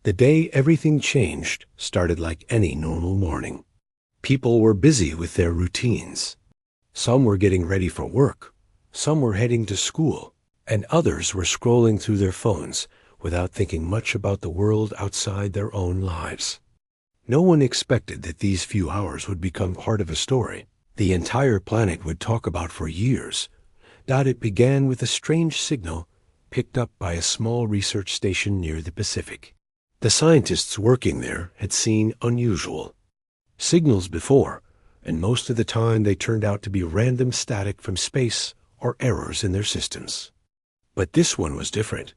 The day everything changed started like any normal morning. People were busy with their routines. Some were getting ready for work, some were heading to school, and others were scrolling through their phones without thinking much about the world outside their own lives. No one expected that these few hours would become part of a story the entire planet would talk about for years. It began with a strange signal picked up by a small research station near the Pacific. The scientists working there had seen unusual signals before, and most of the time they turned out to be random static from space or errors in their systems. But this one was different.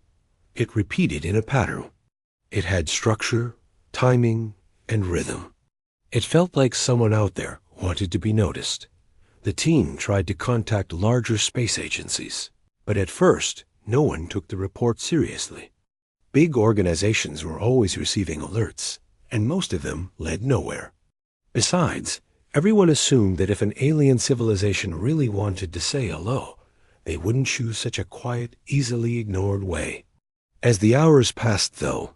It repeated in a pattern. It had structure, timing, and rhythm. It felt like someone out there wanted to be noticed. The team tried to contact larger space agencies, but at first, no one took the report seriously. Big organizations were always receiving alerts, and most of them led nowhere. Besides, everyone assumed that if an alien civilization really wanted to say hello, they wouldn't choose such a quiet, easily ignored way. As the hours passed, though,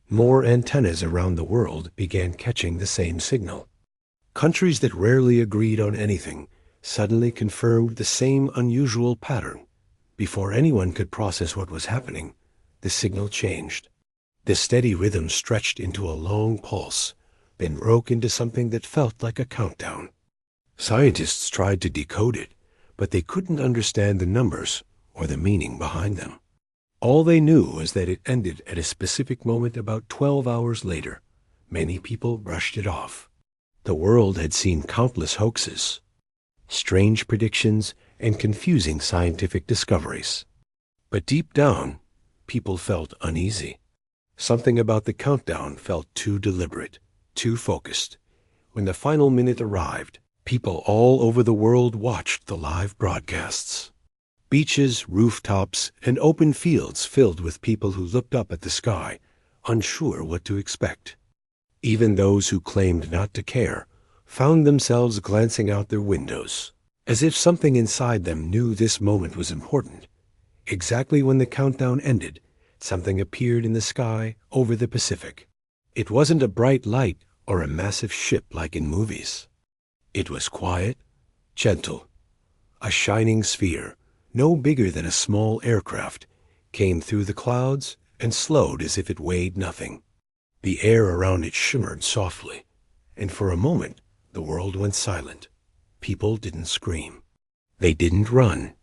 more antennas around the world began catching the same signal. Countries that rarely agreed on anything suddenly confirmed the same unusual pattern. Before anyone could process what was happening, the signal changed. The steady rhythm stretched into a long pulse, then broke into something that felt like a countdown. Scientists tried to decode it, but they couldn't understand the numbers or the meaning behind them. All they knew was that it ended at a specific moment about 12 hours later. Many people brushed it off. The world had seen countless hoaxes, strange predictions, and confusing scientific discoveries. But deep down, people felt uneasy. Something about the countdown felt too deliberate, too focused. When the final minute arrived, people all over the world watched the live broadcasts. Beaches, rooftops, and open fields filled with people who looked up at the sky, unsure what to expect. Even those who claimed not to care found themselves glancing out their windows, as if something inside them knew this moment was important. Exactly when the countdown ended, something appeared in the sky over the Pacific. It wasn't a bright light or a massive ship like in movies. It was quiet, gentle. A shining sphere, no bigger than a small aircraft, came through the clouds and slowed as if it weighed nothing. The air around it shimmered softly, and for a moment the world went silent. People didn't scream. They didn't run.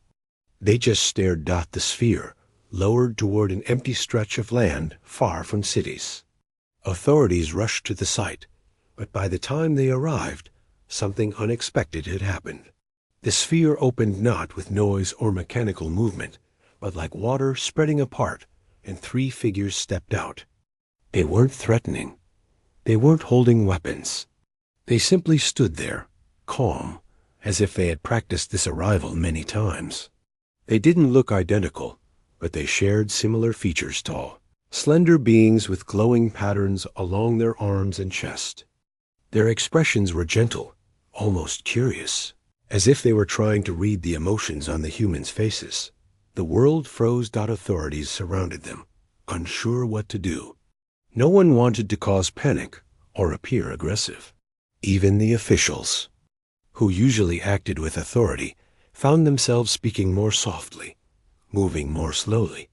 They just stared at the sphere, lowered toward an empty stretch of land far from cities. Authorities rushed to the site, but by the time they arrived, something unexpected had happened. The sphere opened not with noise or mechanical movement, but like water spreading apart, and 3 figures stepped out. They weren't threatening. They weren't holding weapons. They simply stood there, calm, as if they had practiced this arrival many times. They didn't look identical, but they shared similar features: tall, slender beings with glowing patterns along their arms and chest. Their expressions were gentle, almost curious, as if they were trying to read the emotions on the humans' faces. The world froze. Authorities surrounded them, unsure what to do. No one wanted to cause panic or appear aggressive. Even the officials, who usually acted with authority, found themselves speaking more softly, moving more slowly.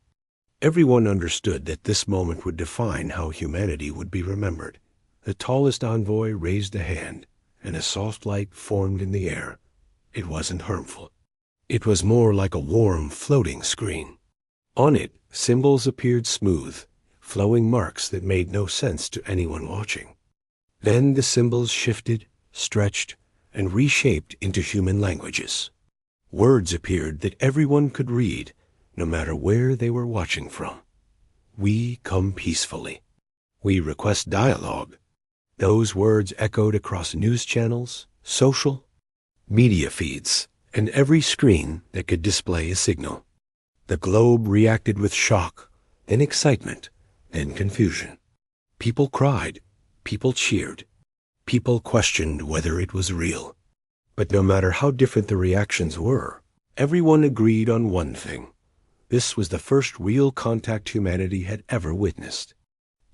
Everyone understood that this moment would define how humanity would be remembered. The tallest envoy raised a hand, and a soft light formed in the air. It wasn't harmful. It was more like a warm, floating screen. On it, symbols appeared smooth, flowing marks that made no sense to anyone watching. Then the symbols shifted, stretched, and reshaped into human languages. Words appeared that everyone could read, no matter where they were watching from. We come peacefully. We request dialogue. Those words echoed across news channels, social media feeds, and every screen that could display a signal. The globe reacted with shock, then excitement, then confusion. People cried. People cheered. People questioned whether it was real. But no matter how different the reactions were, everyone agreed on one thing. This was the first real contact humanity had ever witnessed.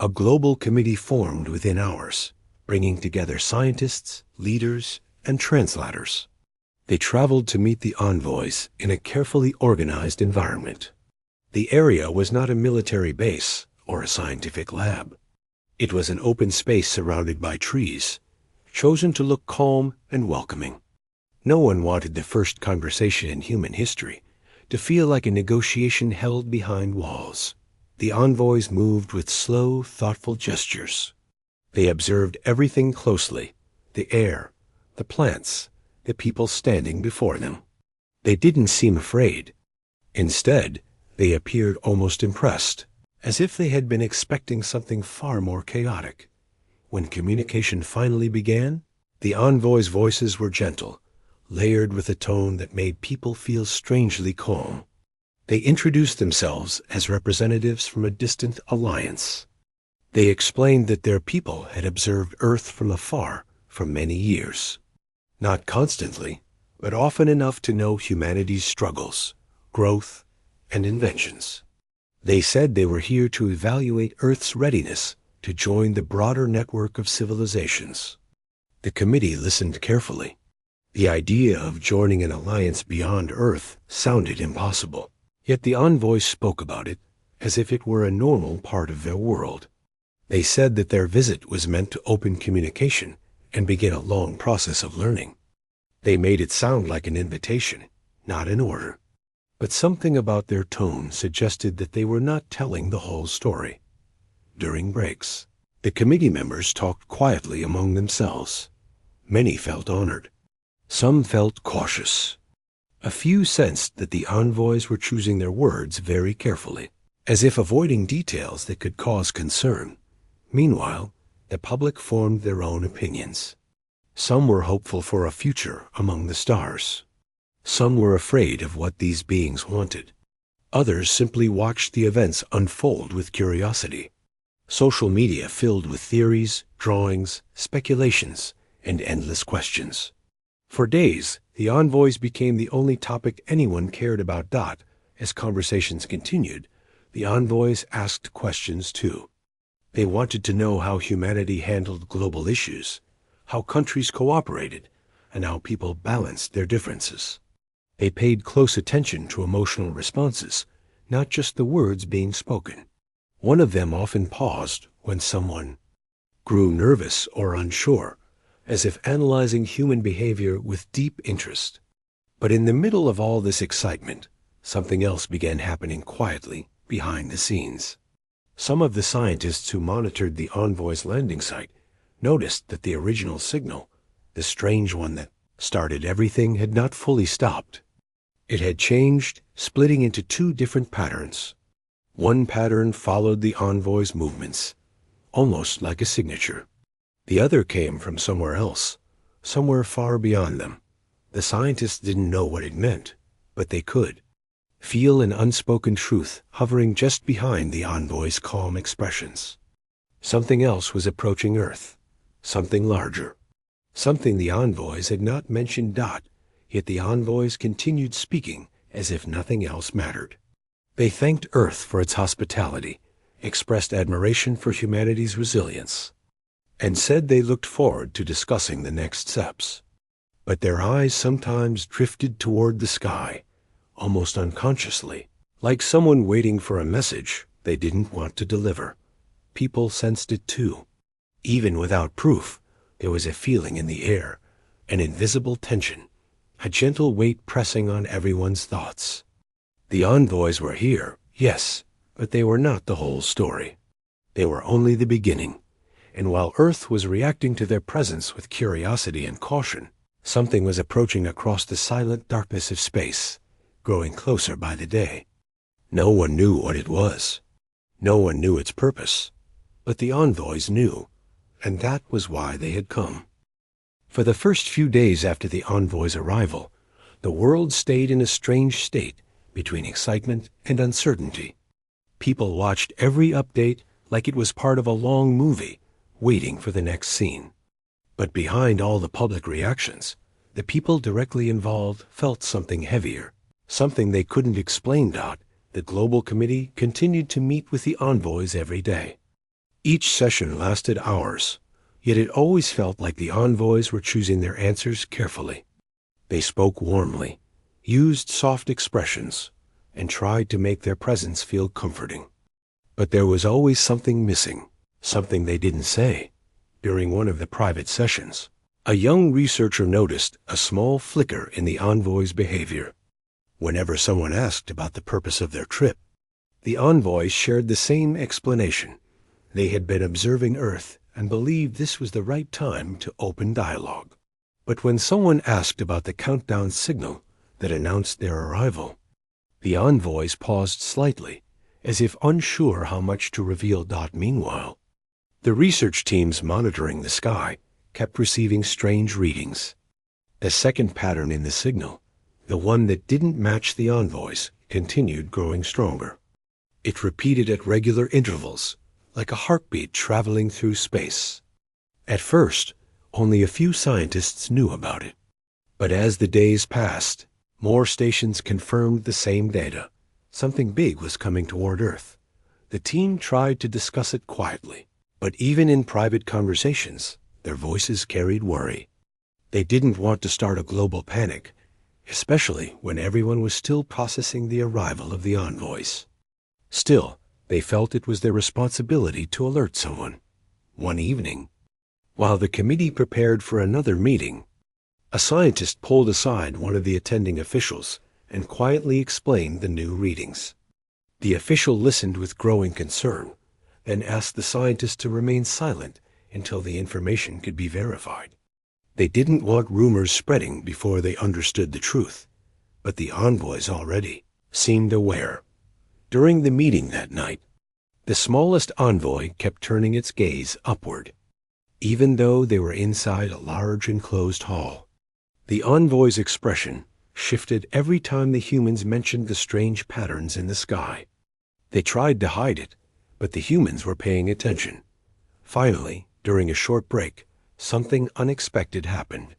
A global committee formed within hours, bringing together scientists, leaders, and translators. They traveled to meet the envoys in a carefully organized environment. The area was not a military base or a scientific lab. It was an open space surrounded by trees, chosen to look calm and welcoming. No one wanted the first conversation in human history to feel like a negotiation held behind walls. The envoys moved with slow, thoughtful gestures. They observed everything closely: the air, the plants, the people standing before them. They didn't seem afraid. Instead, they appeared almost impressed, as if they had been expecting something far more chaotic. When communication finally began, the envoys' voices were gentle, layered with a tone that made people feel strangely calm. They introduced themselves as representatives from a distant alliance. They explained that their people had observed Earth from afar for many years. Not constantly, but often enough to know humanity's struggles, growth, and inventions. They said they were here to evaluate Earth's readiness to join the broader network of civilizations. The committee listened carefully. The idea of joining an alliance beyond Earth sounded impossible, yet the envoys spoke about it as if it were a normal part of their world. They said that their visit was meant to open communication and begin a long process of learning. They made it sound like an invitation, not an order. But something about their tone suggested that they were not telling the whole story. During breaks, the committee members talked quietly among themselves. Many felt honored. Some felt cautious. A few sensed that the envoys were choosing their words very carefully, as if avoiding details that could cause concern. Meanwhile, the public formed their own opinions. Some were hopeful for a future among the stars. Some were afraid of what these beings wanted. Others simply watched the events unfold with curiosity. Social media filled with theories, drawings, speculations, and endless questions. For days, the envoys became the only topic anyone cared about. As conversations continued, the envoys asked questions too. They wanted to know how humanity handled global issues, how countries cooperated, and how people balanced their differences. They paid close attention to emotional responses, not just the words being spoken. One of them often paused when someone grew nervous or unsure, as if analyzing human behavior with deep interest. But in the middle of all this excitement, something else began happening quietly behind the scenes. Some of the scientists who monitored the envoy's landing site noticed that the original signal, the strange one that started everything, had not fully stopped. It had changed, splitting into two different patterns. One pattern followed the envoy's movements, almost like a signature. The other came from somewhere else, somewhere far beyond them. The scientists didn't know what it meant, but they could feel an unspoken truth hovering just behind the envoy's calm expressions. Something else was approaching Earth, something larger, something the envoys had not mentioned. Yet the envoys continued speaking as if nothing else mattered. They thanked Earth for its hospitality, expressed admiration for humanity's resilience, and said they looked forward to discussing the next steps. But their eyes sometimes drifted toward the sky, almost unconsciously, like someone waiting for a message they didn't want to deliver. People sensed it too. Even without proof, there was a feeling in the air, an invisible tension, a gentle weight pressing on everyone's thoughts. The envoys were here, yes, but they were not the whole story. They were only the beginning. And while Earth was reacting to their presence with curiosity and caution, something was approaching across the silent darkness of space, growing closer by the day. No one knew what it was. No one knew its purpose. But the envoys knew, and that was why they had come. For the first few days after the envoys' arrival, the world stayed in a strange state between excitement and uncertainty. People watched every update like it was part of a long movie, waiting for the next scene. But behind all the public reactions, the people directly involved felt something heavier, something they couldn't explain. The global committee continued to meet with the envoys every day. Each session lasted hours, yet it always felt like the envoys were choosing their answers carefully. They spoke warmly, used soft expressions, and tried to make their presence feel comforting. But there was always something missing, something they didn't say. During one of the private sessions, a young researcher noticed a small flicker in the envoy's behavior. Whenever someone asked about the purpose of their trip, the envoys shared the same explanation. They had been observing Earth and believed this was the right time to open dialogue. But when someone asked about the countdown signal that announced their arrival, the envoys paused slightly, as if unsure how much to reveal. Meanwhile, the research teams monitoring the sky kept receiving strange readings. The second pattern in the signal, the one that didn't match the envoys, continued growing stronger. It repeated at regular intervals, like a heartbeat traveling through space. At first, only a few scientists knew about it. But as the days passed, more stations confirmed the same data. Something big was coming toward Earth. The team tried to discuss it quietly, but even in private conversations, their voices carried worry. They didn't want to start a global panic, especially when everyone was still processing the arrival of the envoys. Still, they felt it was their responsibility to alert someone. One evening, while the committee prepared for another meeting, a scientist pulled aside one of the attending officials and quietly explained the new readings. The official listened with growing concern, then asked the scientist to remain silent until the information could be verified. They didn't want rumors spreading before they understood the truth, but the envoys already seemed aware. During the meeting that night, the smallest envoy kept turning its gaze upward, even though they were inside a large enclosed hall. The envoy's expression shifted every time the humans mentioned the strange patterns in the sky. They tried to hide it, but the humans were paying attention. Finally, during a short break, something unexpected happened.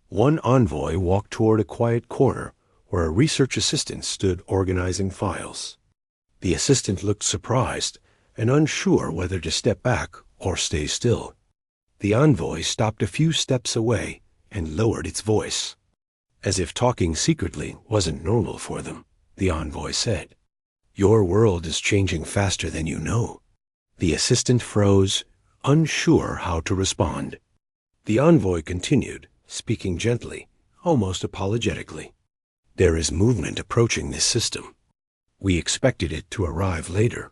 One envoy walked toward a quiet corner where a research assistant stood organizing files. The assistant looked surprised and unsure whether to step back or stay still. The envoy stopped a few steps away and lowered its voice. As if talking secretly wasn't normal for them, the envoy said, "Your world is changing faster than you know." The assistant froze, unsure how to respond. The envoy continued, speaking gently, almost apologetically. "There is movement approaching this system. We expected it to arrive later.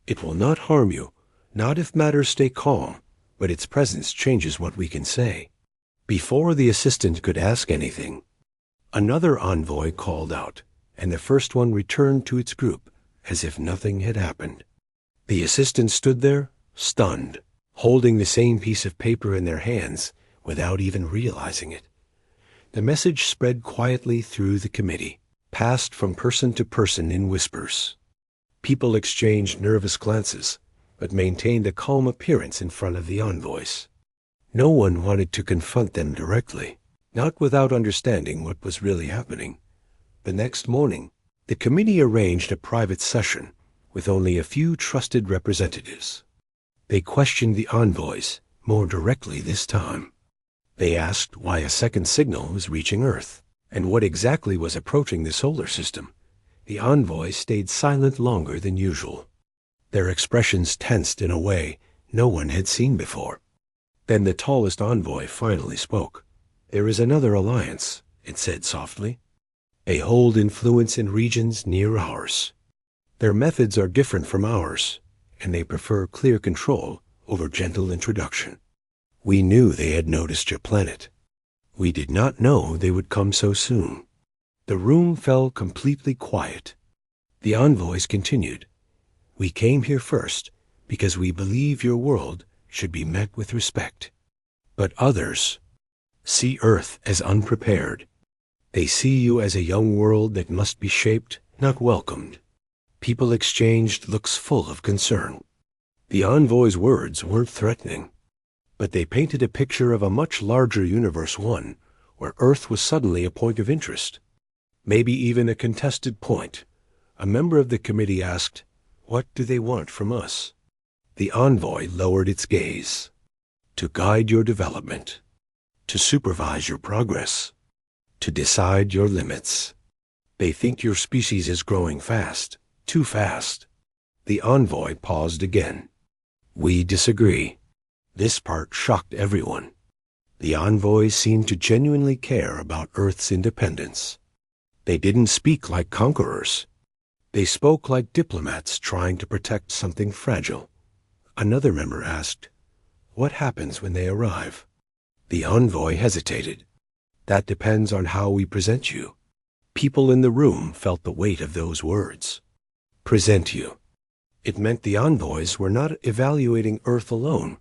It will not harm you, not if matters stay calm, but its presence changes what we can say." Before the assistant could ask anything, another envoy called out, and the first one returned to its group as if nothing had happened. The assistant stood there, stunned, holding the same piece of paper in their hands without even realizing it. The message spread quietly through the committee, passed from person to person in whispers. People exchanged nervous glances, but maintained a calm appearance in front of the envoys. No one wanted to confront them directly, not without understanding what was really happening. The next morning, the committee arranged a private session with only a few trusted representatives. They questioned the envoys more directly this time. They asked why a second signal was reaching Earth, and what exactly was approaching the solar system. The envoys stayed silent longer than usual. Their expressions tensed in a way no one had seen before. Then the tallest envoy finally spoke. "There is another alliance," it said softly. "They hold influence in regions near ours. Their methods are different from ours, and they prefer clear control over gentle introduction. We knew they had noticed your planet. We did not know they would come so soon." The room fell completely quiet. The envoys continued. "We came here first because we believe your world should be met with respect. But others see Earth as unprepared. They see you as a young world that must be shaped, not welcomed." People exchanged looks full of concern. The envoys' words weren't threatening, but they painted a picture of a much larger universe, one where Earth was suddenly a point of interest, maybe even a contested point. A member of the committee asked, "What do they want from us?" The envoy lowered its gaze. To guide your development, to supervise your progress, to decide your limits. They think your species is growing fast, too fast. The envoy paused again. We disagree. This part shocked everyone. The envoys seemed to genuinely care about Earth's independence. They didn't speak like conquerors. They spoke like diplomats trying to protect something fragile. Another member asked, "What happens when they arrive?" The envoy hesitated. "That depends on how we present you." People in the room felt the weight of those words. Present you. It meant the envoys were not evaluating Earth alone.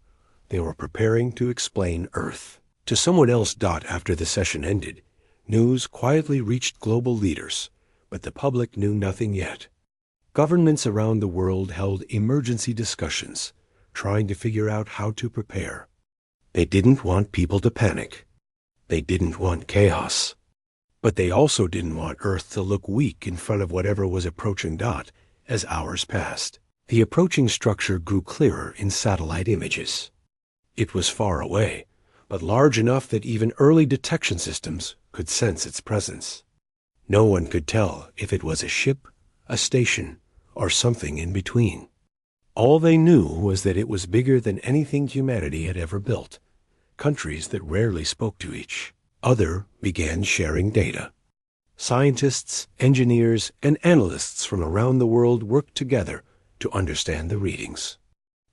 They were preparing to explain Earth to someone else. After the session ended, news quietly reached global leaders, but the public knew nothing yet. Governments around the world held emergency discussions, trying to figure out how to prepare. They didn't want people to panic. They didn't want chaos. But they also didn't want Earth to look weak in front of whatever was approaching. As hours passed, the approaching structure grew clearer in satellite images. It was far away, but large enough that even early detection systems could sense its presence. No one could tell if it was a ship, a station, or something in between. All they knew was that it was bigger than anything humanity had ever built. Countries that rarely spoke to each other began sharing data. Scientists, engineers, and analysts from around the world worked together to understand the readings.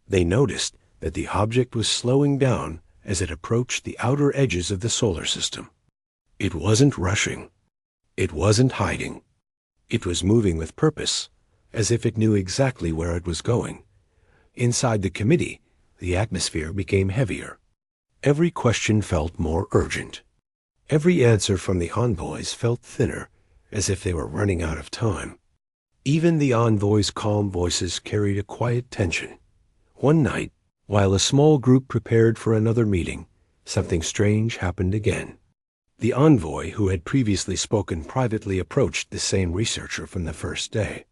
They noticed that the object was slowing down as it approached the outer edges of the solar system. It wasn't rushing. It wasn't hiding. It was moving with purpose, as if it knew exactly where it was going. Inside the committee, the atmosphere became heavier. Every question felt more urgent. Every answer from the envoys felt thinner, as if they were running out of time. Even the envoys' calm voices carried a quiet tension. One night, while a small group prepared for another meeting, something strange happened again. The envoy who had previously spoken privately approached the same researcher from the first day.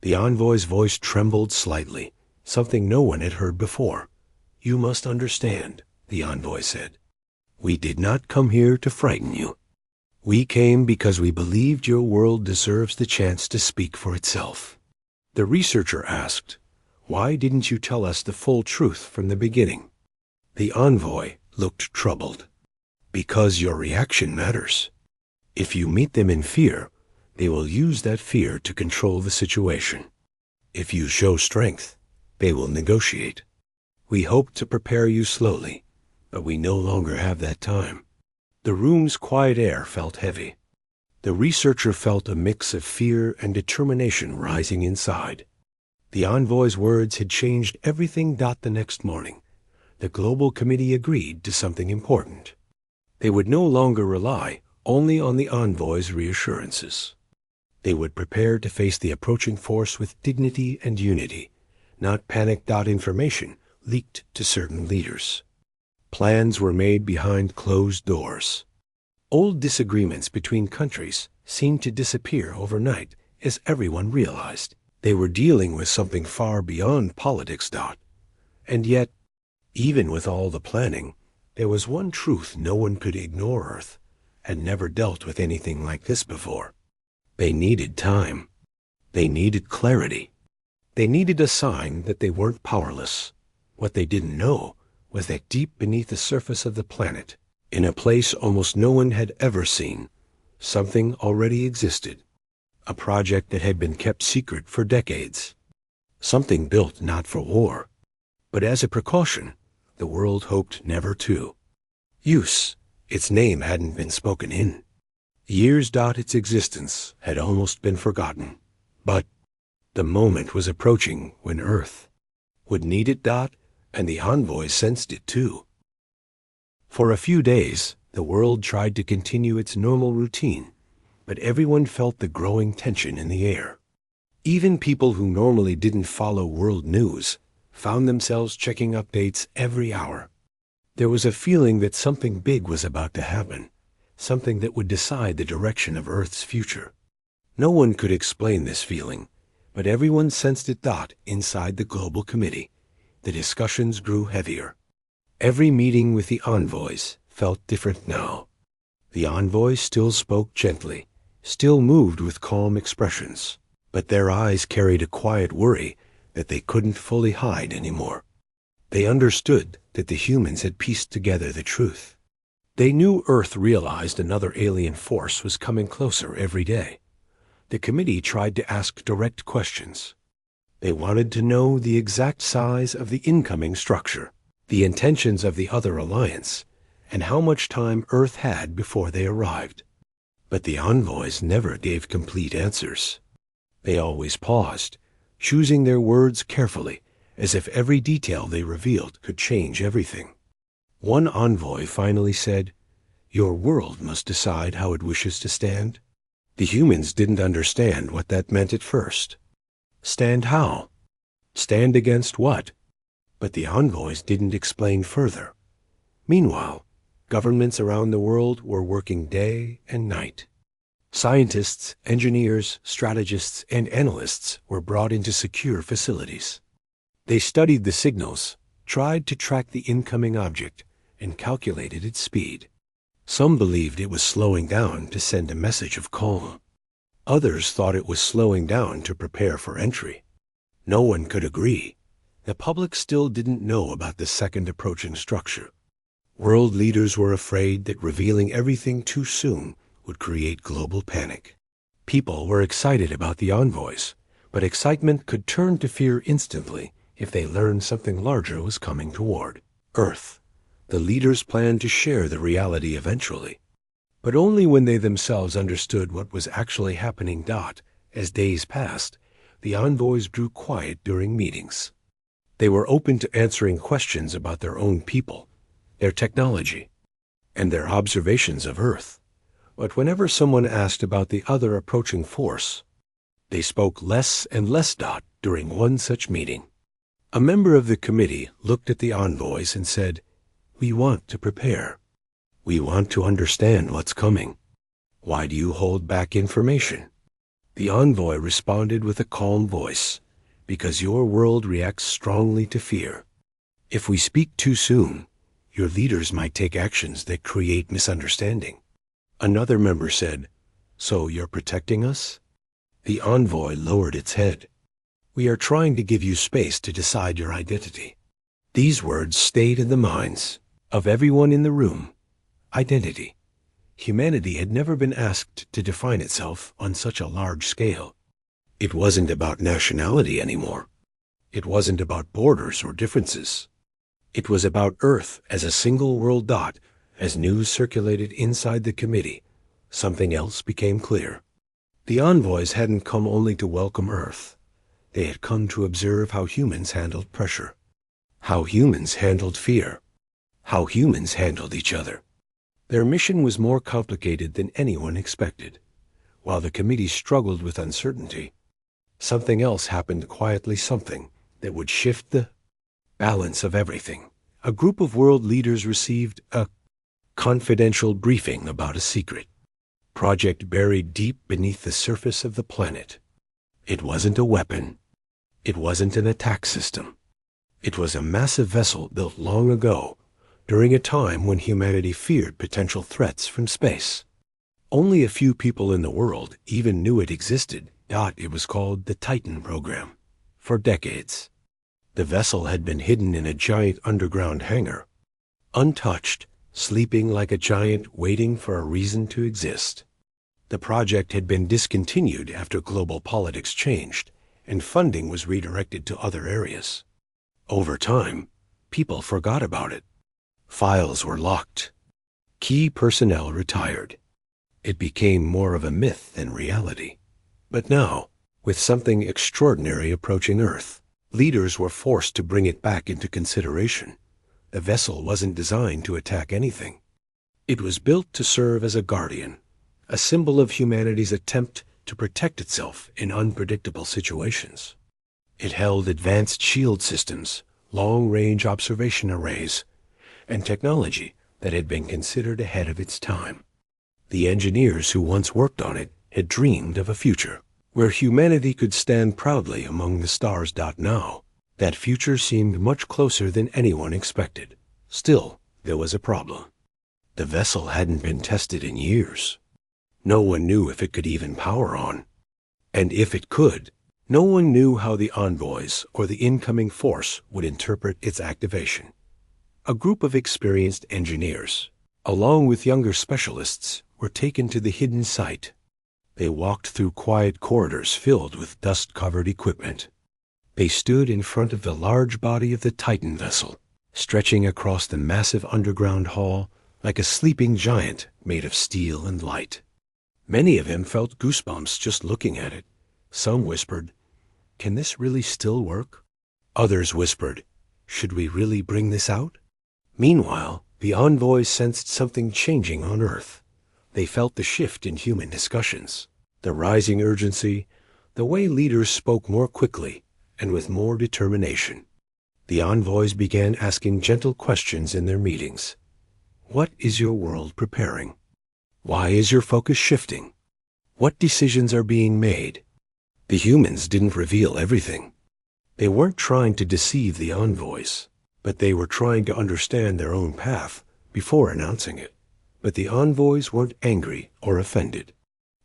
The envoy's voice trembled slightly, something no one had heard before. "You must understand," the envoy said. "We did not come here to frighten you. We came because we believed your world deserves the chance to speak for itself." The researcher asked, "Why didn't you tell us the full truth from the beginning?" The envoy looked troubled. "Because your reaction matters. If you meet them in fear, they will use that fear to control the situation. If you show strength, they will negotiate. We hope to prepare you slowly, but we no longer have that time." The room's quiet air felt heavy. The researcher felt a mix of fear and determination rising inside. The envoy's words had changed everything. The next morning, the global committee agreed to something important. They would no longer rely only on the envoy's reassurances. They would prepare to face the approaching force with dignity and unity, not panic. Information leaked to certain leaders. Plans were made behind closed doors. Old disagreements between countries seemed to disappear overnight as everyone realized they were dealing with something far beyond politics. And yet, even with all the planning, there was one truth no one could ignore. Earth had never dealt with anything like this before. They needed time. They needed clarity. They needed a sign that they weren't powerless. What they didn't know was that deep beneath the surface of the planet, in a place almost no one had ever seen, something already existed. A project that had been kept secret for decades. Something built not for war, but as a precaution the world hoped never to use. Its name hadn't been spoken in years. Its existence had almost been forgotten. But the moment was approaching when Earth would need it. And the envoys sensed it too. For a few days, the world tried to continue its normal routine, but everyone felt the growing tension in the air. Even people who normally didn't follow world news found themselves checking updates every hour. There was a feeling that something big was about to happen, something that would decide the direction of Earth's future. No one could explain this feeling, but everyone sensed it. Inside the global committee, the discussions grew heavier. Every meeting with the envoys felt different now. The envoys still spoke gently, still moved with calm expressions, but their eyes carried a quiet worry that they couldn't fully hide anymore. They understood that the humans had pieced together the truth. They knew Earth realized another alien force was coming closer every day. The committee tried to ask direct questions. They wanted to know the exact size of the incoming structure, the intentions of the other alliance, and how much time Earth had before they arrived. But the envoys never gave complete answers. They always paused, choosing their words carefully, as if every detail they revealed could change everything. One envoy finally said, "Your world must decide how it wishes to stand." The humans didn't understand what that meant at first. Stand how? Stand against what? But the envoys didn't explain further. Meanwhile, governments around the world were working day and night. Scientists, engineers, strategists, and analysts were brought into secure facilities. They studied the signals, tried to track the incoming object, and calculated its speed. Some believed it was slowing down to send a message of calm. Others thought it was slowing down to prepare for entry. No one could agree. The public still didn't know about the second approaching structure. World leaders were afraid that revealing everything too soon would create global panic. People were excited about the envoys, but excitement could turn to fear instantly if they learned something larger was coming toward Earth. The leaders planned to share the reality eventually, but only when they themselves understood what was actually happening. As days passed, the envoys grew quiet during meetings. They were open to answering questions about their own people, their technology, and their observations of Earth. But whenever someone asked about the other approaching force, they spoke less and less. During one such meeting, a member of the committee looked at the envoys and said, "We want to prepare. We want to understand what's coming. Why do you hold back information?" The envoy responded with a calm voice, "Because your world reacts strongly to fear. If we speak too soon, your leaders might take actions that create misunderstanding." Another member said, "So you're protecting us?" The envoy lowered its head. "We are trying to give you space to decide your identity." These words stayed in the minds of everyone in the room. Identity. Humanity had never been asked to define itself on such a large scale. It wasn't about nationality anymore. It wasn't about borders or differences. It was about Earth as a single world. As news circulated inside the committee, something else became clear. The envoys hadn't come only to welcome Earth. They had come to observe how humans handled pressure, how humans handled fear, how humans handled each other. Their mission was more complicated than anyone expected. While the committee struggled with uncertainty, something else happened quietly, something that would shift the balance of everything. A group of world leaders received a confidential briefing about a secret project buried deep beneath the surface of the planet. It wasn't a weapon. It wasn't an attack system. It was a massive vessel built long ago, during a time when humanity feared potential threats from space. Only a few people in the world even knew it existed. It was called the Titan program. For decades, the vessel had been hidden in a giant underground hangar, untouched, sleeping like a giant waiting for a reason to exist. The project had been discontinued after global politics changed, and funding was redirected to other areas. Over time, people forgot about it. Files were locked. Key personnel retired. It became more of a myth than reality. But now, with something extraordinary approaching Earth, leaders were forced to bring it back into consideration. The vessel wasn't designed to attack anything. It was built to serve as a guardian, a symbol of humanity's attempt to protect itself in unpredictable situations. It held advanced shield systems, long-range observation arrays, and technology that had been considered ahead of its time. The engineers who once worked on it had dreamed of a future where humanity could stand proudly among the stars. Now, That future seemed much closer than anyone expected. Still, there was a problem. The vessel hadn't been tested in years. No one knew if it could even power on. And if it could, no one knew how the Envoys or the incoming force would interpret its activation. A group of experienced engineers, along with younger specialists, were taken to the hidden site. They walked through quiet corridors filled with dust-covered equipment. They stood in front of the large body of the Titan vessel, stretching across the massive underground hall like a sleeping giant made of steel and light. Many of them felt goosebumps just looking at it. Some whispered, "Can this really still work?" Others whispered, "Should we really bring this out?" Meanwhile, the Envoys sensed something changing on Earth. They felt the shift in human discussions, the rising urgency, the way leaders spoke more quickly and with more determination. The Envoys began asking gentle questions in their meetings. What is your world preparing? Why is your focus shifting? What decisions are being made? The humans didn't reveal everything. They weren't trying to deceive the Envoys, but they were trying to understand their own path before announcing it. But the Envoys weren't angry or offended.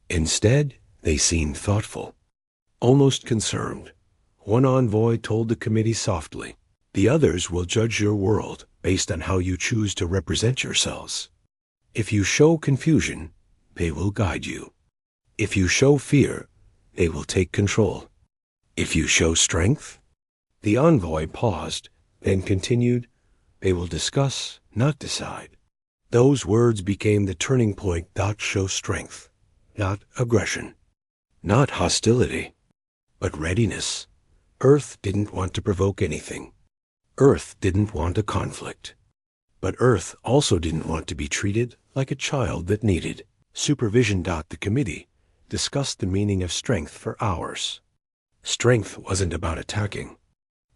Instead, they seemed thoughtful, almost concerned. One Envoy told the committee softly, "The others will judge your world based on how you choose to represent yourselves. If you show confusion, they will guide you. If you show fear, they will take control. If you show strength..." The Envoy paused, then continued, "They will discuss, not decide." Those words became the turning point. Show strength, not aggression, not hostility, but readiness. Earth didn't want to provoke anything. Earth didn't want a conflict. But Earth also didn't want to be treated like a child that needed supervision. The committee discussed the meaning of strength for hours. Strength wasn't about attacking.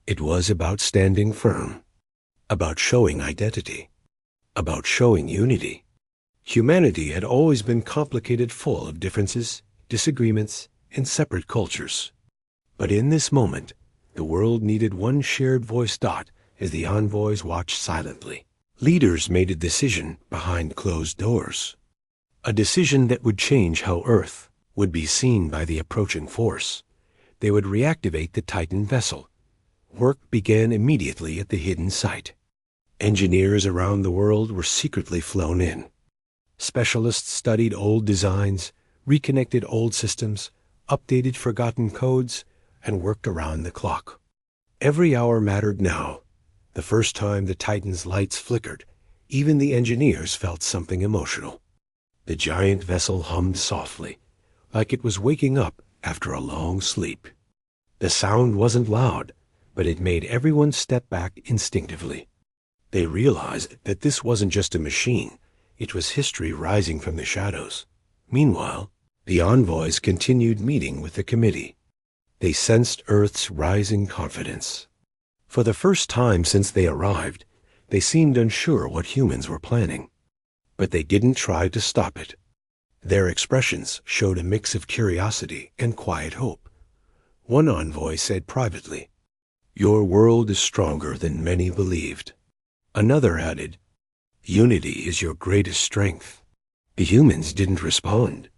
It was about standing firm, about showing identity, about showing unity. Humanity had always been complicated, full of differences, disagreements, and separate cultures. But in this moment, the world needed one shared voice. As the Envoys watched silently, leaders made a decision behind closed doors. A decision that would change how Earth would be seen by the approaching force. They would reactivate the Titan vessel. Work began immediately at the hidden site. Engineers around the world were secretly flown in. Specialists studied old designs, reconnected old systems, updated forgotten codes, and worked around the clock. Every hour mattered now. The first time the Titan's lights flickered, even the engineers felt something emotional. The giant vessel hummed softly, like it was waking up after a long sleep. The sound wasn't loud, but it made everyone step back instinctively. They realized that this wasn't just a machine, it was history rising from the shadows. Meanwhile, the Envoys continued meeting with the committee. They sensed Earth's rising confidence. For the first time since they arrived, they seemed unsure what humans were planning. But they didn't try to stop it. Their expressions showed a mix of curiosity and quiet hope. One Envoy said privately, "Your world is stronger than many believed." Another added, "Unity is your greatest strength." The humans didn't respond,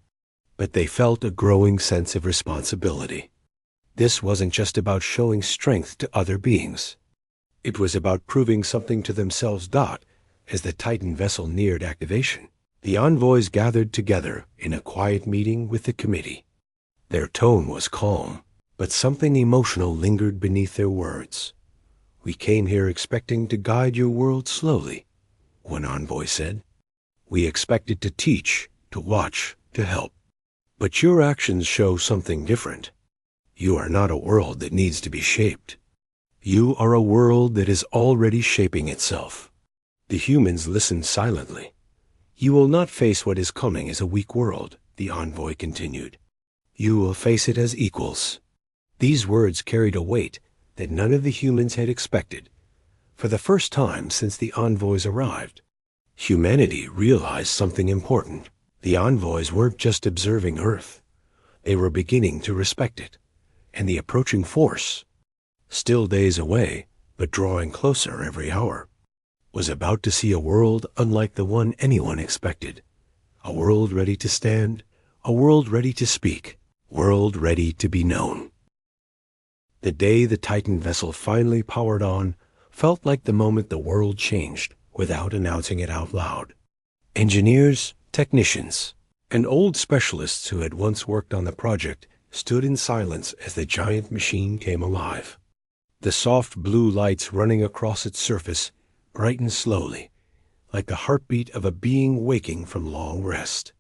but they felt a growing sense of responsibility. This wasn't just about showing strength to other beings. It was about proving something to themselves. As the Titan vessel neared activation, the Envoys gathered together in a quiet meeting with the committee. Their tone was calm, but something emotional lingered beneath their words. "We came here expecting to guide your world slowly," one Envoy said. "We expected to teach, to watch, to help. But your actions show something different. You are not a world that needs to be shaped. You are a world that is already shaping itself." The humans listened silently. "You will not face what is coming as a weak world," the Envoy continued. "You will face it as equals." These words carried a weight that none of the humans had expected. For the first time since the Envoys arrived, humanity realized something important. The Envoys weren't just observing Earth. They were beginning to respect it, and the approaching force. still days away, but drawing closer every hour, was about to see a world unlike the one anyone expected. A world ready to stand, a world ready to speak, world ready to be known. The day the Titan vessel finally powered on felt like the moment the world changed without announcing it out loud. Engineers, technicians, and old specialists who had once worked on the project stood in silence as the giant machine came alive. The soft blue lights running across its surface brightened slowly, like the heartbeat of a being waking from long rest.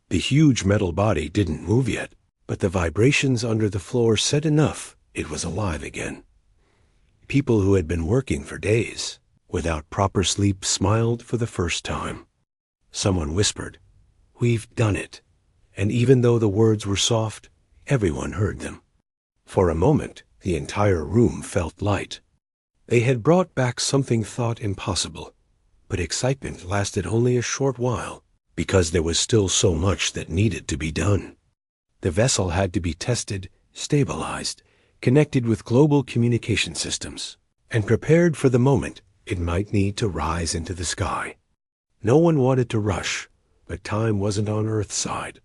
The huge metal body didn't move yet, but the vibrations under the floor said enough it was alive again. People who had been working for days without proper sleep smiled for the first time. Someone whispered, "We've done it." And even though the words were soft, everyone heard them. For a moment, the entire room felt light. They had brought back something thought impossible, but excitement lasted only a short while because there was still so much that needed to be done. The vessel had to be tested, stabilized, connected with global communication systems, and prepared for the moment it might need to rise into the sky. No one wanted to rush, but time wasn't on Earth's side.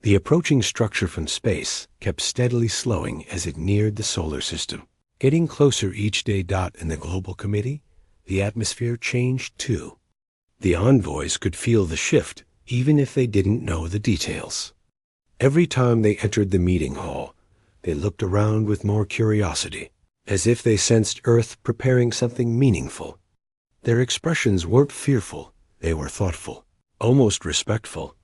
The approaching structure from space kept steadily slowing as it neared the solar system. Getting closer each day. In the global committee, the atmosphere changed too. The envoys could feel the shift even if they didn't know the details. Every time they entered the meeting hall, they looked around with more curiosity, as if they sensed Earth preparing something meaningful. Their expressions weren't fearful, they were thoughtful, almost respectful.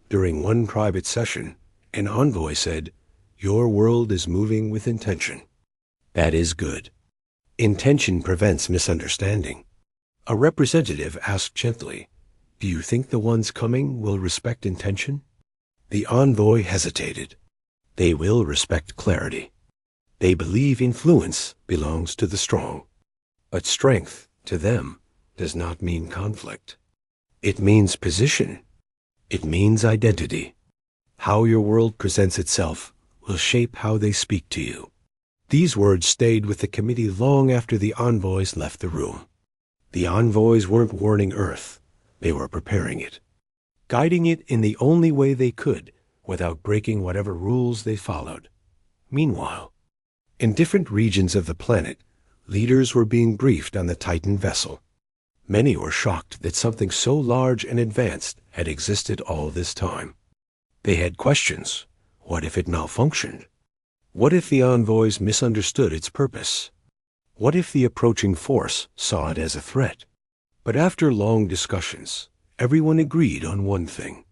During one private session, an envoy said, "Your world is moving with intention." That is good. Intention prevents misunderstanding. A representative asked gently, "Do you think the ones coming will respect intention?" The envoy hesitated. They will respect clarity. They believe influence belongs to the strong. But strength, to them, does not mean conflict. It means position. It means identity. How your world presents itself will shape how they speak to you. These words stayed with the committee long after the envoys left the room. The envoys weren't warning Earth. They were preparing it, guiding it in the only way they could without breaking whatever rules they followed. Meanwhile, in different regions of the planet, leaders were being briefed on the Titan vessel. Many were shocked that something so large and advanced had existed all this time. They had questions. What if it malfunctioned? What if the envoys misunderstood its purpose? What if the approaching force saw it as a threat? But after long discussions, everyone agreed on one thing.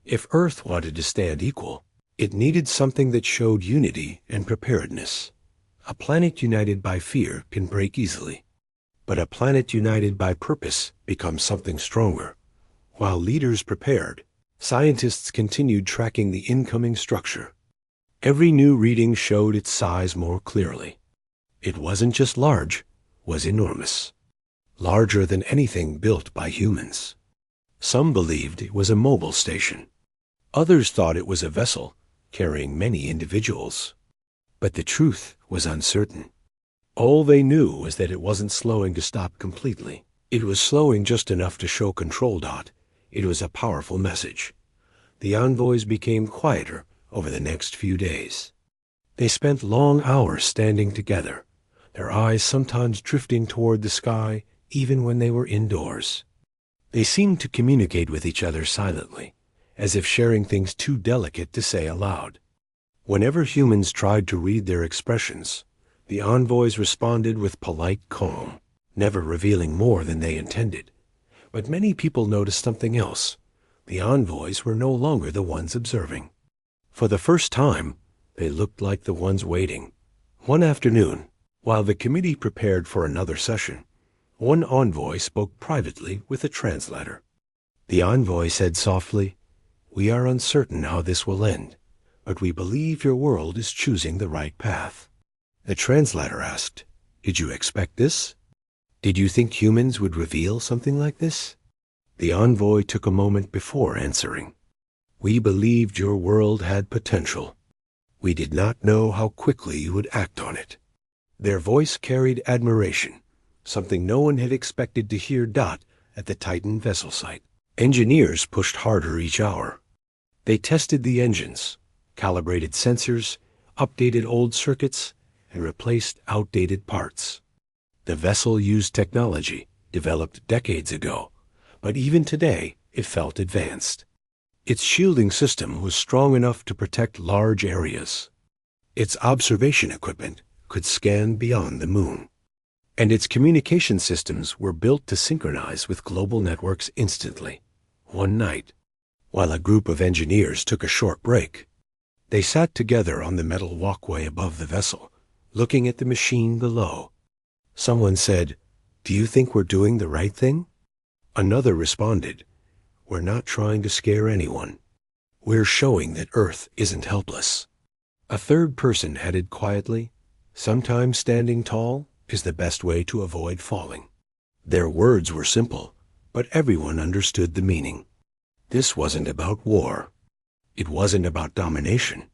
If Earth wanted to stand equal, it needed something that showed unity and preparedness. A planet united by fear can break easily, but a planet united by purpose becomes something stronger. While leaders prepared, scientists continued tracking the incoming structure. Every new reading showed its size more clearly. It wasn't just large, was enormous. Larger than anything built by humans. Some believed it was a mobile station. Others thought it was a vessel carrying many individuals. But the truth was uncertain. All they knew was that it wasn't slowing to stop completely. It was slowing just enough to show control. It was a powerful message. The envoys became quieter over the next few days. They spent long hours standing together, their eyes sometimes drifting toward the sky even when they were indoors. They seemed to communicate with each other silently, as if sharing things too delicate to say aloud. Whenever humans tried to read their expressions, the envoys responded with polite calm, never revealing more than they intended. But many people noticed something else. The envoys were no longer the ones observing. For the first time, they looked like the ones waiting. One afternoon, while the committee prepared for another session, one envoy spoke privately with a translator. The envoy said softly, "We are uncertain how this will end, but we believe your world is choosing the right path." The translator asked, "Did you expect this? Did you think humans would reveal something like this?" The envoy took a moment before answering. "We believed your world had potential. We did not know how quickly you would act on it." Their voice carried admiration, something no one had expected to hear. At the Titan vessel site, engineers pushed harder each hour. They tested the engines, calibrated sensors, updated old circuits, and replaced outdated parts. The vessel used technology developed decades ago, but even today it felt advanced. Its shielding system was strong enough to protect large areas. Its observation equipment could scan beyond the moon. And its communication systems were built to synchronize with global networks instantly. One night, while a group of engineers took a short break, they sat together on the metal walkway above the vessel, looking at the machine below. Someone said, "Do you think we're doing the right thing?" Another responded, "We're not trying to scare anyone. We're showing that Earth isn't helpless." A third person added quietly, "Sometimes standing tall is the best way to avoid falling." Their words were simple, but everyone understood the meaning. This wasn't about war. It wasn't about domination.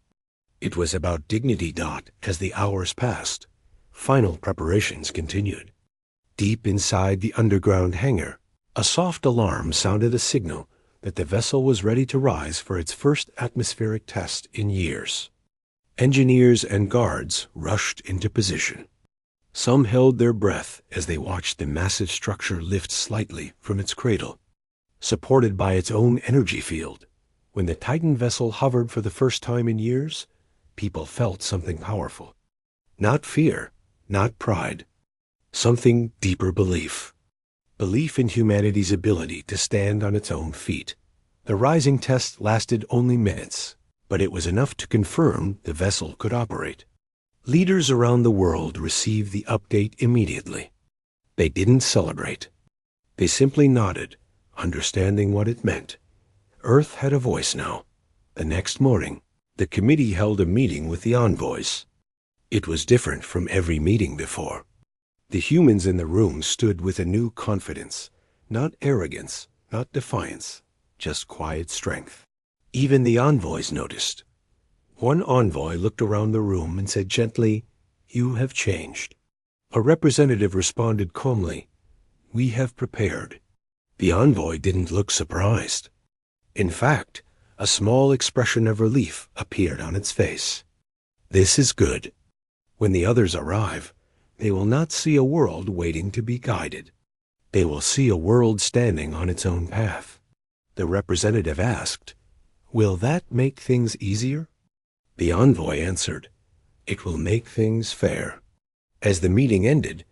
It was about dignity. As the hours passed, final preparations continued. Deep inside the underground hangar, a soft alarm sounded, a signal that the vessel was ready to rise for its first atmospheric test in years. Engineers and guards rushed into position. Some held their breath as they watched the massive structure lift slightly from its cradle. Supported by its own energy field, when the Titan vessel hovered for the first time in years, people felt something powerful. Not fear, not pride. Something deeper: belief. Belief in humanity's ability to stand on its own feet. The rising test lasted only minutes, but it was enough to confirm the vessel could operate. Leaders around the world received the update immediately. They didn't celebrate. They simply nodded, understanding what it meant. Earth had a voice now. The next morning, the committee held a meeting with the envoys. It was different from every meeting before. The humans in the room stood with a new confidence, not arrogance, not defiance, just quiet strength. Even the envoys noticed. One envoy looked around the room and said gently, "You have changed." A representative responded calmly, "We have prepared." The envoy didn't look surprised. In fact, a small expression of relief appeared on its face. This is good. When the others arrive, they will not see a world waiting to be guided. They will see a world standing on its own path. The representative asked, "Will that make things easier?" The envoy answered, "It will make things fair." As the meeting ended,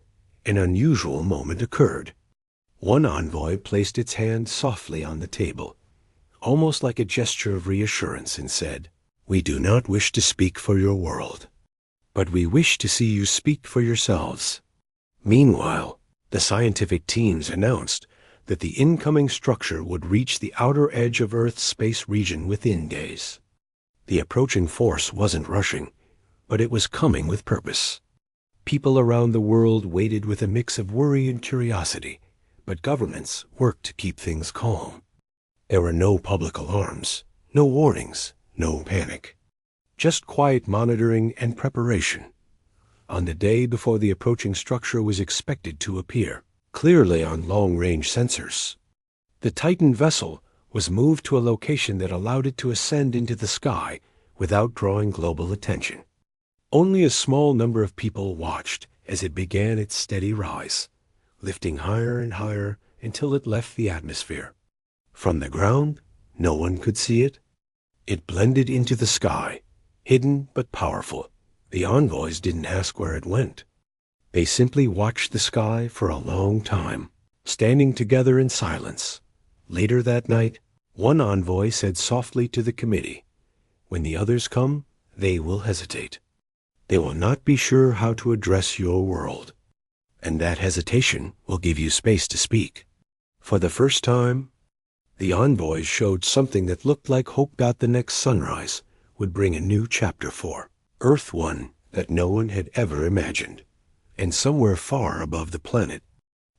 an unusual moment occurred. One envoy placed its hand softly on the table, almost like a gesture of reassurance, and said, "We do not wish to speak for your world, but we wish to see you speak for yourselves." Meanwhile, the scientific teams announced that the incoming structure would reach the outer edge of Earth's space region within days. The approaching force wasn't rushing, but it was coming with purpose. People around the world waited with a mix of worry and curiosity, but governments worked to keep things calm. There were no public alarms, no warnings, no panic. Just quiet monitoring and preparation. On the day before the approaching structure was expected to appear, clearly on long-range sensors, the Titan vessel was moved to a location that allowed it to ascend into the sky without drawing global attention. Only a small number of people watched as it began its steady rise, lifting higher and higher until it left the atmosphere. From the ground, no one could see it. It blended into the sky, hidden but powerful. The envoys didn't ask where it went. They simply watched the sky for a long time, standing together in silence. Later that night, one envoy said softly to the committee, "When the others come, they will hesitate. They will not be sure how to address your world. And that hesitation will give you space to speak." For the first time, the envoys showed something that looked like hope. The next sunrise would bring a new chapter for Earth, one that no one had ever imagined. And somewhere far above the planet,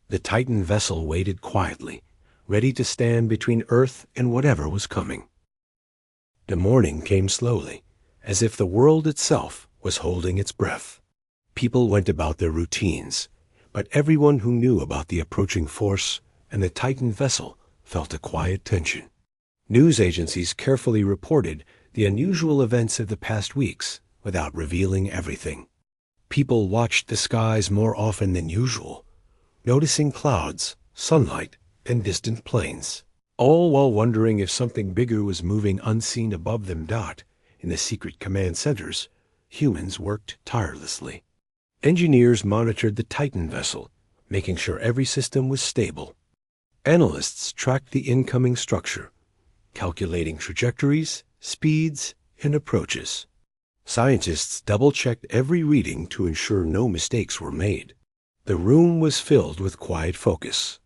the Titan vessel waited quietly, ready to stand between Earth and whatever was coming. The morning came slowly, as if the world itself was holding its breath. People went about their routines, but everyone who knew about the approaching force and the Titan vessel felt a quiet tension. News agencies carefully reported the unusual events of the past weeks without revealing everything. People watched the skies more often than usual, noticing clouds, sunlight, and distant planes, all while wondering if something bigger was moving unseen above them. In the secret command centers, humans worked tirelessly. Engineers monitored the Titan vessel, making sure every system was stable. Analysts tracked the incoming structure, calculating trajectories, speeds, and approaches. Scientists double-checked every reading to ensure no mistakes were made. The room was filled with quiet focus.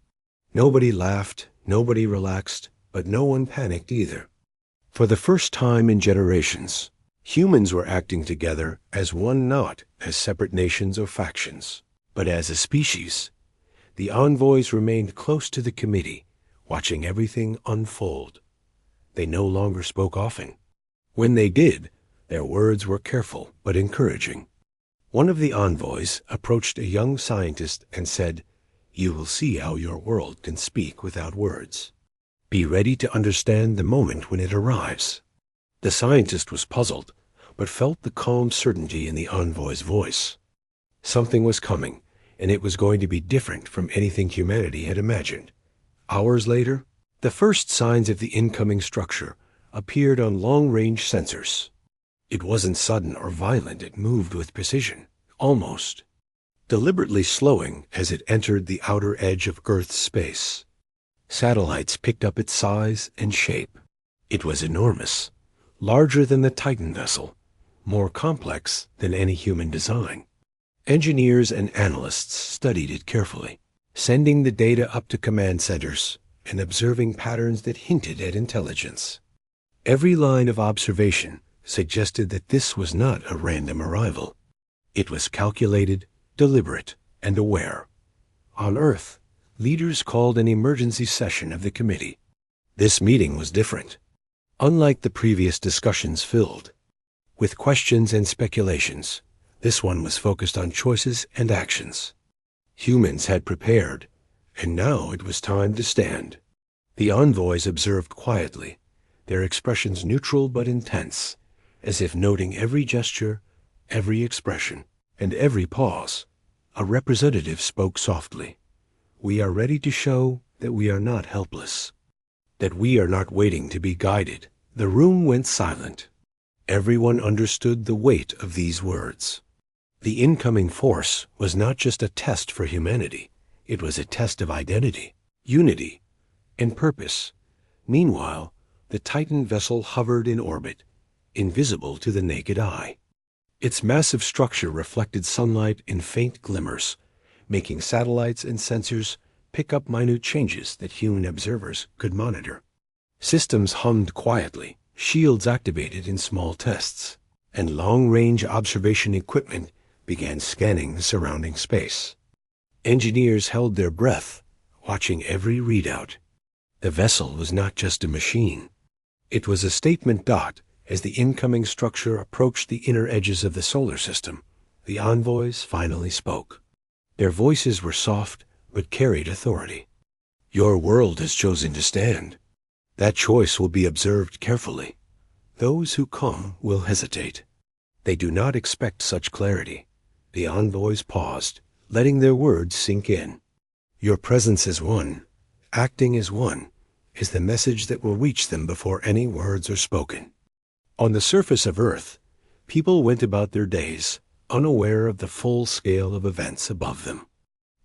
Nobody laughed, nobody relaxed, but no one panicked either. For the first time in generations, humans were acting together as one, not as separate nations or factions, but as a species. The envoys remained close to the committee, watching everything unfold. They no longer spoke often. When they did, their words were careful but encouraging. One of the envoys approached a young scientist and said, "You will see how your world can speak without words. Be ready to understand the moment when it arrives." The scientist was puzzled, but felt the calm certainty in the envoy's voice. Something was coming, and it was going to be different from anything humanity had imagined. Hours later, the first signs of the incoming structure appeared on long-range sensors. It wasn't sudden or violent, it moved with precision, almost deliberately slowing as it entered the outer edge of Earth's space. Satellites picked up its size and shape. It was enormous, larger than the Titan vessel, more complex than any human design. Engineers and analysts studied it carefully, sending the data up to command centers and observing patterns that hinted at intelligence. Every line of observation suggested that this was not a random arrival. It was calculated, deliberate, and aware. On Earth, leaders called an emergency session of the committee. This meeting was different. Unlike the previous discussions filled with questions and speculations, this one was focused on choices and actions. Humans had prepared, and now it was time to stand. The envoys observed quietly, their expressions neutral but intense, as if noting every gesture, every expression, and every pause. A representative spoke softly. "We are ready to show that we are not helpless, that we are not waiting to be guided." The room went silent. Everyone understood the weight of these words. The incoming force was not just a test for humanity. It was a test of identity, unity, and purpose. Meanwhile, the Titan vessel hovered in orbit, invisible to the naked eye. Its massive structure reflected sunlight in faint glimmers, making satellites and sensors pick up minute changes that human observers could monitor. Systems hummed quietly, shields activated in small tests, and long-range observation equipment began scanning the surrounding space. Engineers held their breath, watching every readout. The vessel was not just a machine. It was a statement. As the incoming structure approached the inner edges of the solar system, the envoys finally spoke. Their voices were soft but carried authority. "Your world has chosen to stand. That choice will be observed carefully. Those who come will hesitate. They do not expect such clarity." The envoys paused, letting their words sink in. "Your presence as one, acting as one, is the message that will reach them before any words are spoken." On the surface of Earth, people went about their days, unaware of the full scale of events above them.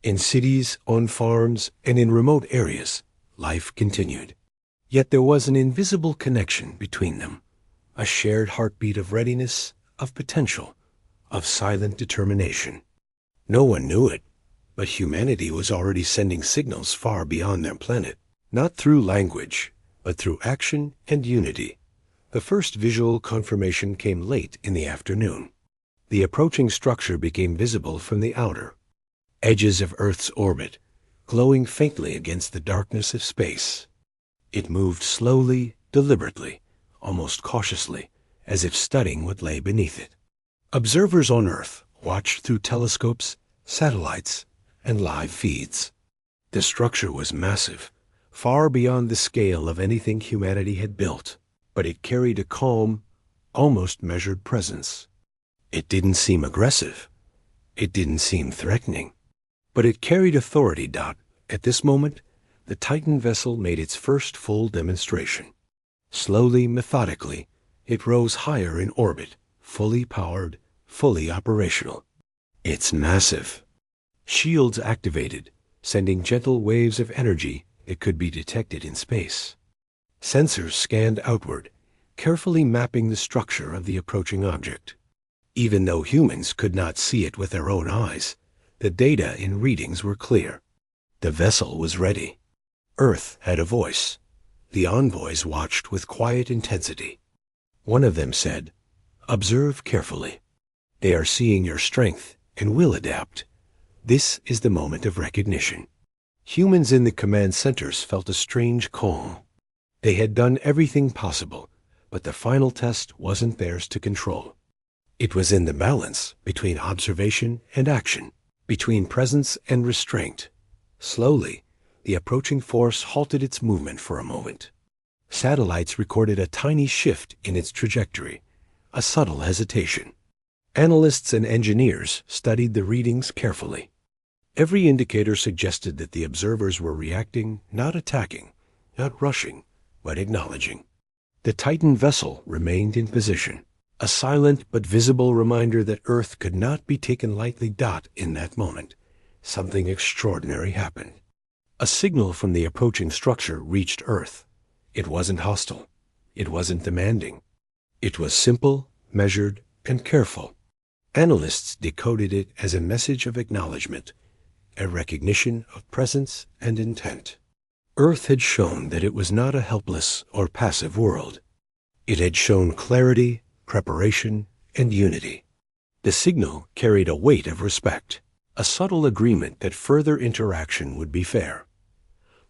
In cities, on farms, and in remote areas, life continued. Yet there was an invisible connection between them, a shared heartbeat of readiness, of potential, of silent determination. No one knew it, but humanity was already sending signals far beyond their planet, not through language, but through action and unity. The first visual confirmation came late in the afternoon. The approaching structure became visible from the outer edges of Earth's orbit, glowing faintly against the darkness of space. It moved slowly, deliberately, almost cautiously, as if studying what lay beneath it. Observers on Earth watched through telescopes, satellites, and live feeds. The structure was massive, far beyond the scale of anything humanity had built, but it carried a calm, almost measured presence. It didn't seem aggressive. It didn't seem threatening. But it carried authority. At this moment, the Titan vessel made its first full demonstration. Slowly, methodically, it rose higher in orbit, fully powered, fully operational. It's massive. Shields activated, sending gentle waves of energy that could be detected in space. Sensors scanned outward, carefully mapping the structure of the approaching object. Even though humans could not see it with their own eyes, the data in readings were clear. The vessel was ready. Earth had a voice. The envoys watched with quiet intensity. One of them said, "Observe carefully. They are seeing your strength and will adapt. This is the moment of recognition." Humans in the command centers felt a strange calm. They had done everything possible, but the final test wasn't theirs to control. It was in the balance between observation and action, between presence and restraint. Slowly, the approaching force halted its movement for a moment. Satellites recorded a tiny shift in its trajectory, a subtle hesitation. Analysts and engineers studied the readings carefully. Every indicator suggested that the observers were reacting, not attacking, not rushing, but acknowledging. The Titan vessel remained in position, a silent but visible reminder that Earth could not be taken lightly. In that moment, something extraordinary happened. A signal from the approaching structure reached Earth. It wasn't hostile. It wasn't demanding. It was simple, measured, and careful. Analysts decoded it as a message of acknowledgement, a recognition of presence and intent. Earth had shown that it was not a helpless or passive world. It had shown clarity, preparation, and unity. The signal carried a weight of respect, a subtle agreement that further interaction would be fair.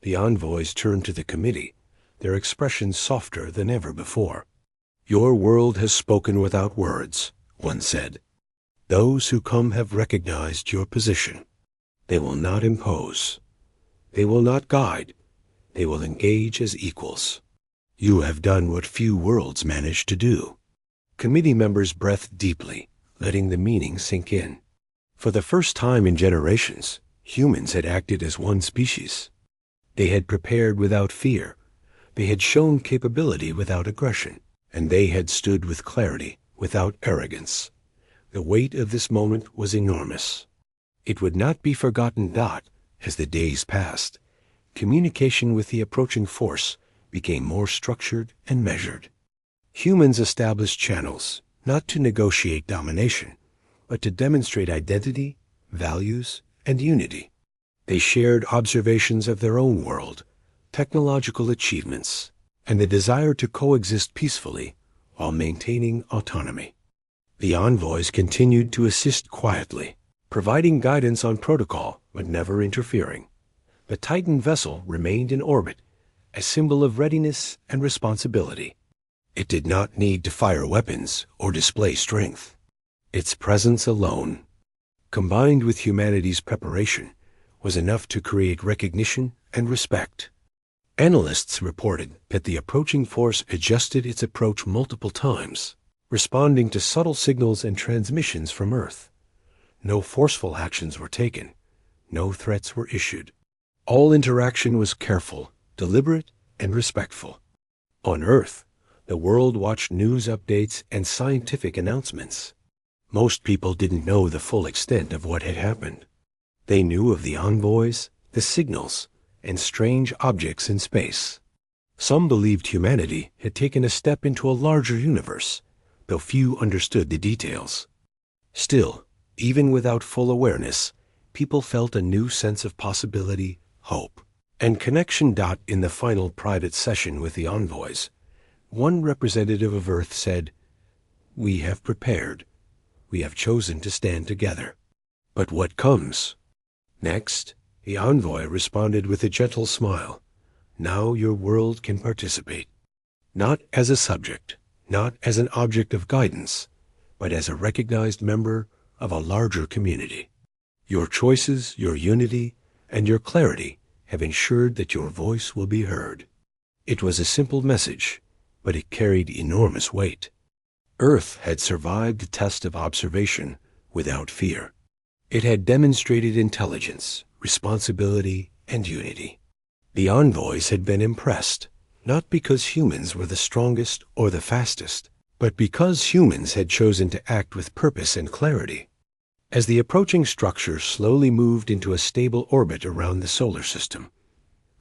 The envoys turned to the committee, their expressions softer than ever before. "Your world has spoken without words," one said. "Those who come have recognized your position. They will not impose. They will not guide. They will engage as equals. You have done what few worlds manage to do." Committee members breathed deeply, letting the meaning sink in. For the first time in generations, humans had acted as one species. They had prepared without fear. They had shown capability without aggression. And they had stood with clarity, without arrogance. The weight of this moment was enormous. It would not be forgotten. As the days passed, communication with the approaching force became more structured and measured. Humans established channels, not to negotiate domination, but to demonstrate identity, values, and unity. They shared observations of their own world, technological achievements, and the desire to coexist peacefully while maintaining autonomy. The envoys continued to assist quietly, providing guidance on protocol but never interfering. The Titan vessel remained in orbit, a symbol of readiness and responsibility. It did not need to fire weapons or display strength. Its presence alone, combined with humanity's preparation, was enough to create recognition and respect. Analysts reported that the approaching force adjusted its approach multiple times, responding to subtle signals and transmissions from Earth. No forceful actions were taken. No threats were issued. All interaction was careful, deliberate, and respectful. On Earth, the world watched news updates and scientific announcements. Most people didn't know the full extent of what had happened. They knew of the envoys, the signals, and strange objects in space. Some believed humanity had taken a step into a larger universe, though few understood the details. Still, even without full awareness, people felt a new sense of possibility, hope, and connection. In the final private session with the envoys, one representative of Earth said, "We have prepared. We have chosen to stand together. But what comes?" Next, the envoy responded with a gentle smile. "Now your world can participate. Not as a subject, not as an object of guidance, but as a recognized member of a larger community. Your choices, your unity, and your clarity have ensured that your voice will be heard. It was a simple message, but it carried enormous weight. Earth had survived the test of observation without fear. It had demonstrated intelligence, responsibility, and unity. The envoys had been impressed, not because humans were the strongest or the fastest, but because humans had chosen to act with purpose and clarity. As the approaching structure slowly moved into a stable orbit around the solar system,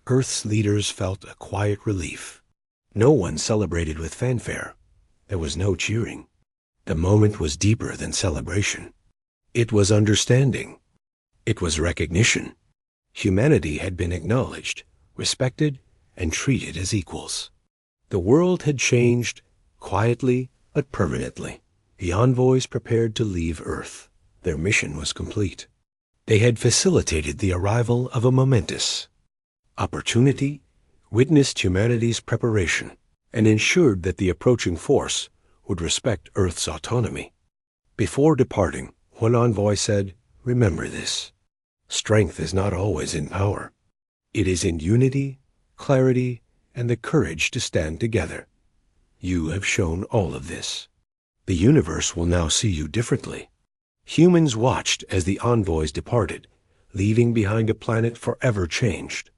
Earth's leaders felt a quiet relief. No one celebrated with fanfare. There was no cheering. The moment was deeper than celebration. It was understanding. It was recognition. Humanity had been acknowledged, respected, and treated as equals. The world had changed, quietly but permanently. The envoys prepared to leave Earth. Their mission was complete. They had facilitated the arrival of a momentous opportunity, witnessed humanity's preparation, and ensured that the approaching force would respect Earth's autonomy. Before departing, one envoy said, "Remember this. Strength is not always in power. It is in unity, clarity, and the courage to stand together. You have shown all of this. The universe will now see you differently." Humans watched as the envoys departed, leaving behind a planet forever changed.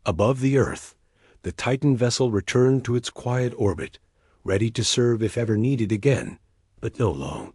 Above the Earth, the Titan vessel returned to its quiet orbit, ready to serve if ever needed again, but no long.